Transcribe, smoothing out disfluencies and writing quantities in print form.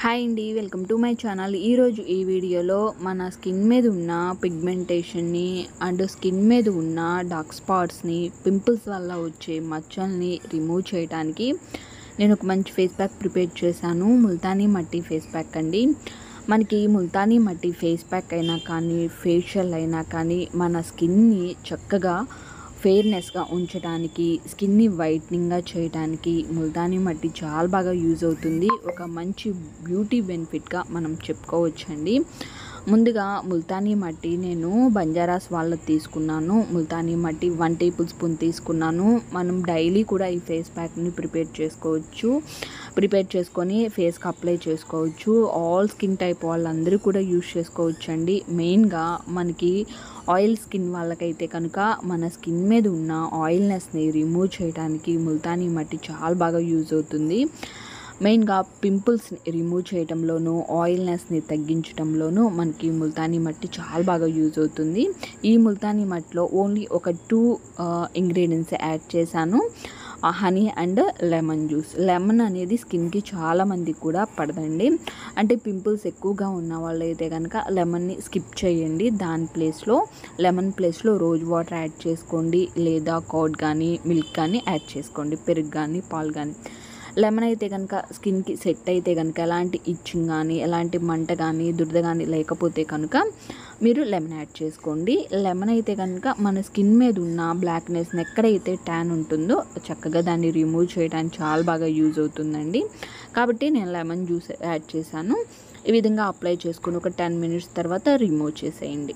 Hi అండి, welcome to my channel. ఈరోజు ఈ వీడియోలో మన స్కిన్ మీద ఉన్న పిగ్మెంటేషన్ని అండ్ స్కిన్ మీద ఉన్న డార్క్ స్పాట్స్ని, పింపుల్స్ వల్ల వచ్చే మచ్చల్ని రిమూవ్ చేయడానికి నేను ఒక మంచి ఫేస్ ప్యాక్ ప్రిపేర్ చేశాను. ముల్తానీ మట్టి ఫేస్ ప్యాక్ అండి. మనకి ముల్తానీ మట్టి ఫేస్ ప్యాక్ అయినా కానీ, ఫేషియల్ అయినా కానీ మన స్కిన్ని చక్కగా ఫెయిర్నెస్గా ఉంచడానికి, స్కిన్ని వైట్నింగ్గా చేయడానికి ముల్తానీ మట్టి చాలా బాగా యూజ్ అవుతుంది. ఒక మంచి బ్యూటీ బెనిఫిట్గా మనం చెప్పుకోవచ్చండి. ముందుగా ముల్తానీ మట్టి నేను బంజారాస్ వాళ్ళది తీసుకున్నాను. ముల్తానీ మట్టి 1 టేబుల్ స్పూన్ తీసుకున్నాను. మనం డైలీ కూడా ఈ ఫేస్ ప్యాక్ని ప్రిపేర్ చేసుకొని ఫేస్కి అప్లై చేసుకోవచ్చు. ఆల్ స్కిన్ టైప్ వాళ్ళందరూ కూడా యూజ్ చేసుకోవచ్చు అండి. మెయిన్గా మనకి ఆయిల్ స్కిన్ వాళ్ళకైతే కనుక మన స్కిన్ మీద ఉన్న ఆయిల్నెస్ని రిమూవ్ చేయడానికి ముల్తానీ మట్టి చాలా బాగా యూజ్ అవుతుంది. మెయిన్గా పింపుల్స్ని రిమూవ్ చేయడంలోనూ, ఆయిల్నెస్ని తగ్గించడంలోనూ మనకి ముల్తానీ మట్టి చాలా బాగా యూజ్ అవుతుంది. ఈ ముల్తానీ మట్టిలో ఓన్లీ ఒక 2 ఇంగ్రీడియంట్స్ యాడ్ చేశాను. Honey and lemon juice. Lemon అనేది స్కిన్కి చాలామందికి కూడా పడదండి. అంటే పింపుల్స్ ఎక్కువగా ఉన్న వాళ్ళు అయితే కనుక లెమన్ని స్కిప్ చేయండి. లెమన్ ప్లేస్లో రోజ్ వాటర్ యాడ్ చేసుకోండి, లేదా కర్డ్ కానీ మిల్క్ కానీ యాడ్ చేసుకోండి, పెరుగు కానీ పాలు కానీ. లెమన్ అయితే కనుక స్కిన్కి సెట్ అయితే కనుక ఎలాంటి ఇచ్చింగ్ కానీ, ఎలాంటి మంట కానీ, దురద కానీ లేకపోతే కనుక మీరు లెమన్ యాడ్ చేసుకోండి. లెమన్ అయితే కనుక మన స్కిన్ మీద ఉన్న బ్లాక్నెస్ని, ఎక్కడైతే ట్యాన్ ఉంటుందో చక్కగా దాన్ని రిమూవ్ చేయడానికి చాలా బాగా యూజ్ అవుతుందండి. కాబట్టి నేను లెమన్ జ్యూస్ యాడ్ చేశాను. ఈ విధంగా అప్లై చేసుకుని ఒక 10 మినిట్స్ తర్వాత రిమూవ్ చేసేయండి.